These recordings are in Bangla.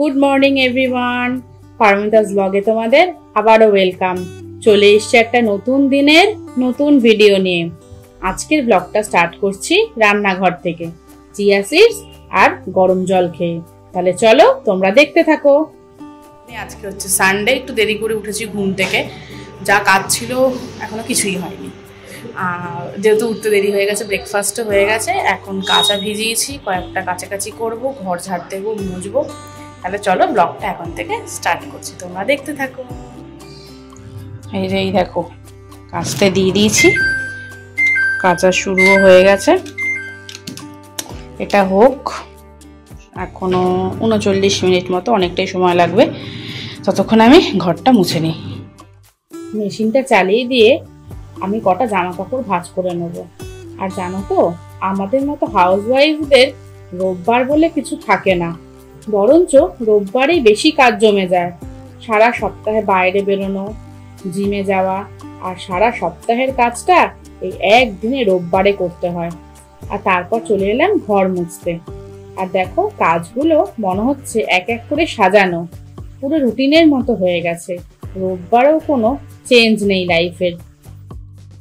গুড মর্নিং এভরিওয়ান, পারমিতাস ব্লগে তোমাদের আবারও ওয়েলকাম। চলে এসেছি একটা নতুন দিনের নতুন ভিডিও নিয়ে। আজকের ব্লগটা স্টার্ট করছি রান্নাঘর থেকে, চিয়া সিডস আর গরম জল খেয়ে। তাহলে চলো তোমরা দেখতে থাকো। আজকে হচ্ছে সানডে, একটু দেরি করে উঠেছি ঘুম থেকে। যা কাজ ছিল এখনো কিছুই হয়নি, যেহেতু উঠতে দেরি হয়ে গেছে। ব্রেকফাস্টও হয়ে গেছে, এখন কাঁচা ভিজিয়েছি, কয়েকটা কাছাকাছি করবো, ঘর ঝাড় দেবো, মুছবো। তাহলে চলো ব্লগটা এখন থেকে স্টার্ট করছি, তোমরা দেখতে থাকো। এই দেখো কাচতে দিয়ে দিয়েছি, কাঁচা শুরুও হয়ে গেছে। এটা হোক, এখনো 39 মিনিট মতো, অনেকটাই সময় লাগবে। ততক্ষণ আমি ঘরটা মুছে নিই। মেশিনটা চালিয়ে দিয়ে আমি কটা জামা কাপড় ভাঁজ করে নেব। আর জানো তো, আমাদের মতো হাউসওয়াইফদের রোববার বলে কিছু থাকে না, বরঞ্চ রোববারেই বেশি কাজ জমে যায়। সারা সপ্তাহে বাইরে বেরোনো, জিমে যাওয়া, আর সারা সপ্তাহের কাজটা এই একদিনে রোববারে করতে হয়। আর তারপর চলে এলাম ঘর মুছতে। আর দেখো কাজগুলো মনে হচ্ছে এক এক করে সাজানো, পুরো রুটিনের মতো হয়ে গেছে। রোববারেও কোনো চেঞ্জ নেই লাইফের।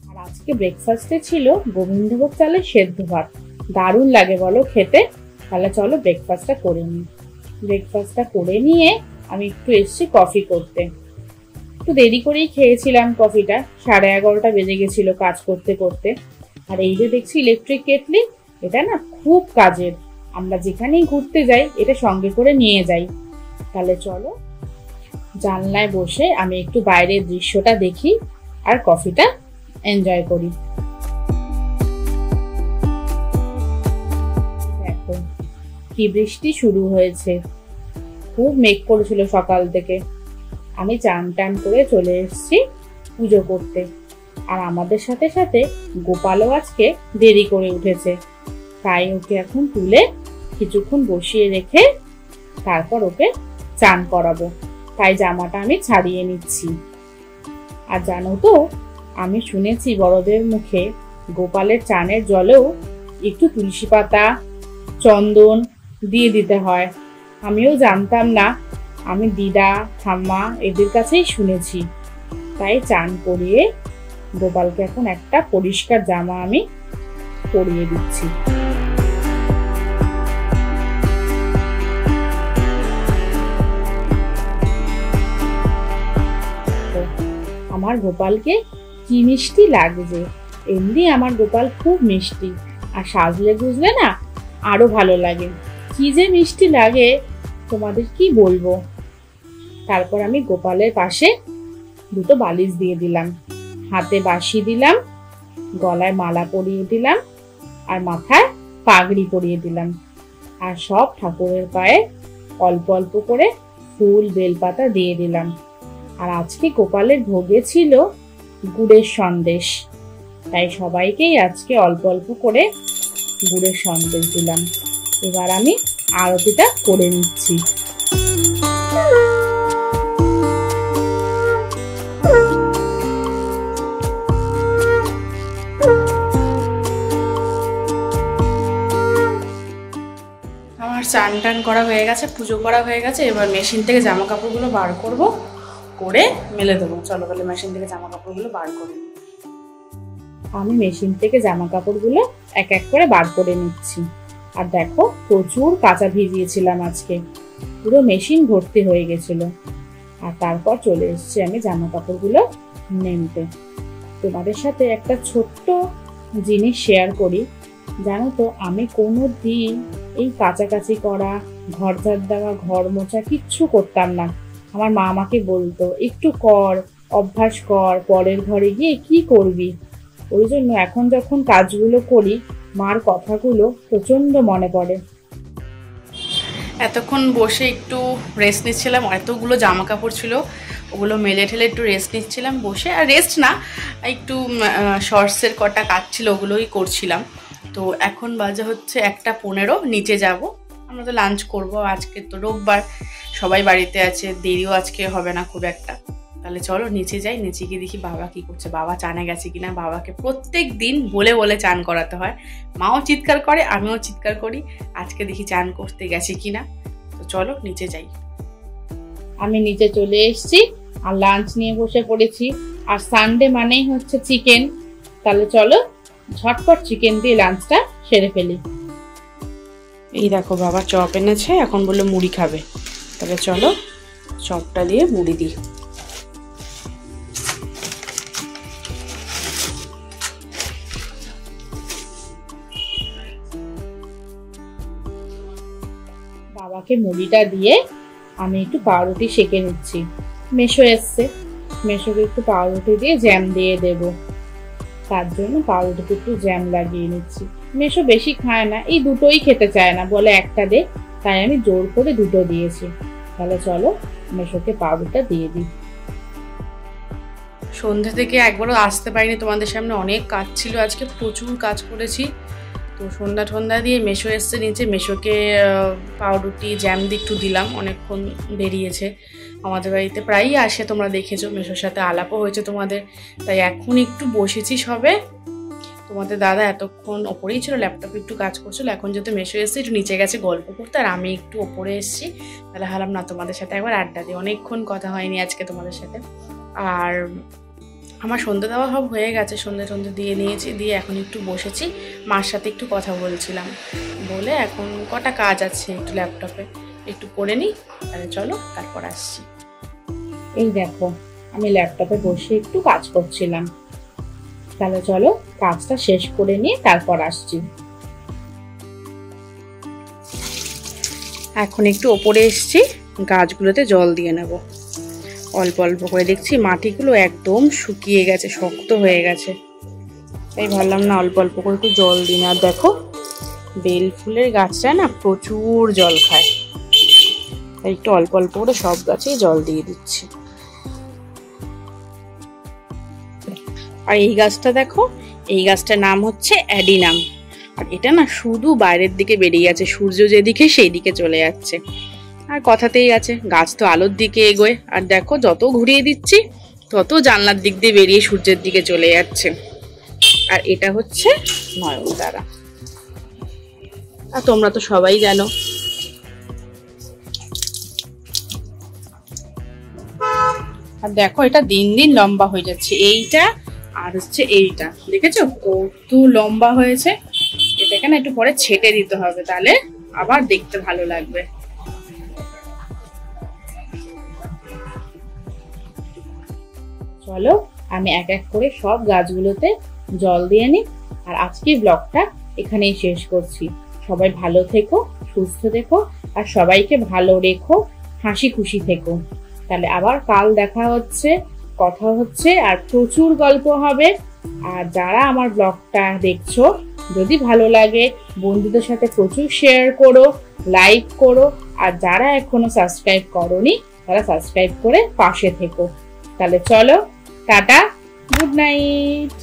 আর আজকে ব্রেকফাস্টে ছিল গোবিন্দভোগ চালের সেদ্ধ ভাত। দারুণ লাগে বলো খেতে। তাহলে চলো ব্রেকফাস্টটা করে নিই। ব্রেকফাস্টটা করে নিয়ে আমি একটু এসেছি কফি করতে। একটু দেরি করেই খেয়েছিলাম কফিটা, 11:30 বেজে গেছিল কাজ করতে করতে। আর এই যে দেখছি ইলেকট্রিক কেটলি, এটা না খুব কাজের। আমরা যেখানেই ঘুরতে যাই এটা সঙ্গে করে নিয়ে যাই। তাহলে চলো জানলায় বসে আমি একটু বাইরের দৃশ্যটা দেখি আর কফিটা এনজয় করি। দেখো কি বৃষ্টি শুরু হয়েছে, খুব মেঘ করেছিল সকাল থেকে। আমি চান টান করে চলে এসেছি পুজো করতে। আর আমাদের সাথে সাথে গোপালও আজকে দেরি করে উঠেছে, তাই ওকে এখন তুলে কিছুক্ষণ বসিয়ে রেখে তারপর ওকে চান করাবো। তাই জামাটা আমি ছাড়িয়ে নিচ্ছি। আর জানো তো, আমি শুনেছি বড়দের মুখে গোপালের চানের জলেও একটু তুলসী পাতা, চন্দন দিয়ে দিতে হয়। আমিও জানতাম না, আমি দিদা ঠাম্মা এদের কাছেই শুনেছি। তাই চান করিয়ে গোপালকে এখন একটা পরিষ্কার জামা আমি পরিয়ে দিচ্ছি। আমার গোপালকে কি মিষ্টি লাগছে। এমনি আমার গোপাল খুব মিষ্টি, আর সাজলে গুজলে না আরো ভালো লাগে। কি যে মিষ্টি লাগে তোমাদের কি বলবো। তারপর আমি গোপালের পাশে দুটো বালিশ দিয়ে দিলাম, হাতে বাঁশি দিলাম, গলায় মালা পরিয়ে দিলাম, আর মাথায় পাগড়ি পরিয়ে দিলাম। আর সব ঠাকুরের পায়ে অল্প অল্প করে ফুল বেলপাতা দিয়ে দিলাম। আর আজকে গোপালের ভোগে ছিল গুড়ের সন্দেশ, তাই সবাইকেই আজকে অল্প অল্প করে গুড়ের সন্দেশ দিলাম। এবার আমি আরতিটা করে নিচ্ছি। আমার চান টান করা হয়ে গেছে, পুজো করা হয়ে গেছে। এবার মেশিন থেকে জামা কাপড়গুলো বার করব, করে মেলে দেবো। চলো তাহলে মেশিন থেকে জামা কাপড়গুলো বার করে নিই। আমি মেশিন থেকে জামা কাপড়গুলো এক এক করে বার করে নিচ্ছি। আর দেখো প্রচুর কাঁচা ভিজিয়েছিলাম আজকে, পুরো মেশিন ভর্তি হয়ে গেছিল। আর তারপর চলে এসেছি আমি জামা কাপড়গুলো নেমতে। তোমাদের সাথে একটা ছোট্ট জিনিস শেয়ার করি। জানো তো, আমি কোনো দিন এই কাচাকাচি করা, ঘর ঝাড় দেওয়া, ঘর মোছা কিচ্ছু করতাম না। আমার মা আমাকে বলতো একটু কর, অভ্যাস কর, পরের ঘরে গিয়ে কি করবি। ওই জন্য এখন যখন কাজগুলো করি মার কথাগুলো প্রচন্ড মনে পড়ে। এতক্ষণ বসে একটু রেস্ট নিচ্ছিলাম, এতগুলো জামা কাপড় ছিল, ওগুলো মেলে ঠেলে একটু রেস্ট নিচ্ছিলাম বসে। আর রেস্ট না, একটু শর্টসের কটা কাজ ছিল ওগুলোই করছিলাম। তো এখন বাজে হচ্ছে 1:15, নিচে যাব। আমরা তো লাঞ্চ করব, আজকে তো রোববার, সবাই বাড়িতে আছে, দেরিও আজকে হবে না খুব একটা। তাহলে চলো নিচে যাই, নিচে গিয়ে দেখি বাবা কি করছে, বাবা চানে গেছে কিনা। বাবাকে প্রত্যেক দিন বলে বলে চান করাতে হয়, মাও চিৎকার করে, আমিও চিৎকার করি। আজকে দেখি চান করতে গেছে কিনা। তো চলো নিচে যাই। আমি নিচে চলে এসেছি আর লাঞ্চ নিয়ে বসে পড়েছি। আর সানডে মানেই হচ্ছে চিকেন। তাহলে চলো ঝটপট চিকেন দিয়ে লাঞ্চটা সেরে ফেলি। এই দেখো বাবা চপ এনেছে, এখন বললো মুড়ি খাবে। তাহলে চলো চপটা দিয়ে মুড়ি দিই। বাবাকে মুড়িটা দিয়ে আমি একটু পাউরুটি সেঁকে নিচ্ছি। মেশো এসছে, মেশোকে একটু পাউরুটি দিয়ে জ্যাম দিয়ে দেবো। তার জন্য পাউরুটিতে একটু জ্যাম লাগিয়ে নিচ্ছি। মেশো বেশি খায় না, এই দুটোই খেতে চায় না, বলে একটা দে, তাই আমি জোর করে দুটো দিয়েছি। তাহলে চলো মেশোকে পাউরুটিটা দিয়ে দিই। সন্ধ্যা থেকে একবারও আসতে পারিনি তোমাদের সামনে, অনেক কাজ ছিল আজকে, প্রচুর কাজ করেছি। তো সন্ধ্যা দিয়ে মেশো এসছে নিচে, মেশোকে পাউরুটি জ্যাম দিয়ে একটু দিলাম। অনেকক্ষণ বেরিয়েছে, আমাদের বাড়িতে প্রায়ই আসে, তোমরা দেখেছো, মেশোর সাথে আলাপও হয়েছে তোমাদের। তাই এখন একটু বসেছি সবে। তোমাদের দাদা এতক্ষণ ওপরেই ছিল, ল্যাপটপে একটু কাজ করছিল। এখন যেহেতু মেশো এসছে একটু নিচে গেছে গল্প করতে, আর আমি একটু ওপরে এসেছি। তাহলে হারাম না তোমাদের সাথে একবার আড্ডা দিই, অনেকক্ষণ কথা হয়নি আজকে তোমাদের সাথে। আর আমার সন্ধ্যে দেওয়া সব হয়ে গেছে, সন্ধ্যে দিয়ে নিয়েছি, দিয়ে এখন একটু বসেছি, মার সাথে একটু কথা বলছিলাম, বলে এখন কটা কাজ আছে একটু ল্যাপটপে একটু করে নিই। তাহলে চলো তারপর আসছি। এই দেখো আমি ল্যাপটপে বসে একটু কাজ করছিলাম। তাহলে চলো কাজটা শেষ করে নিয়ে তারপর আসছি। এখন একটু ওপরে এসছি, গাছগুলোতে জল দিয়ে নেব অল্প অল্প করে। দেখছি মাটিগুলো একদম শুকিয়ে গেছে, শক্ত হয়ে গেছে, তাই ভাবলাম না অল্প অল্প করে একটু জল দিই। আর দেখো বেল ফুলের গাছটা না প্রচুর জল খায়, তাই একটু অল্প অল্প করে সব গাছেই জল দিয়ে দিচ্ছি। আর এই গাছটা দেখো, এই গাছটার নাম হচ্ছে অ্যাডিনাম। আর এটা না শুধু বাইরের দিকে বেরিয়ে যাচ্ছে, সূর্য যেদিকে সেই দিকে চলে যাচ্ছে। আর কথাতেই আছে, গাছ তো আলোর দিকে এগোয়। আর দেখো যত ঘুরিয়ে দিচ্ছি তত জানলার দিক দিয়ে বেরিয়ে সূর্যের দিকে চলে যাচ্ছে। আর এটা হচ্ছে নয়নতারা, আর তোমরা তো সবাই জানো। আর দেখো এটা দিন দিন লম্বা হয়ে যাচ্ছে, এইটা আর হচ্ছে এইটা, দেখেছো কত লম্বা হয়েছে। এটাকে না একটু পরে ছেটে দিতে হবে, তাহলে আবার দেখতে ভালো লাগবে। চলো আমি এক এক করে সব গাছগুলোতে জল দিয়ে নিই। আর আজকের ব্লগটা এখানেই শেষ করছি। সবাই ভালো থেকো, সুস্থ থেকো, আর সবাইকে ভালো রেখো, হাসি খুশি থেকো। তাহলে আবার কাল দেখা হচ্ছে, কথা হচ্ছে, আর প্রচুর গল্প হবে। আর যারা আমার ব্লগটা দেখছো, যদি ভালো লাগে বন্ধুদের সাথে প্রচুর শেয়ার করো, লাইক করো। আর যারা এখনো সাবস্ক্রাইব করোনি তারা সাবস্ক্রাইব করে পাশে থেকো। তাহলে চলো টাটা, গুড নাইট।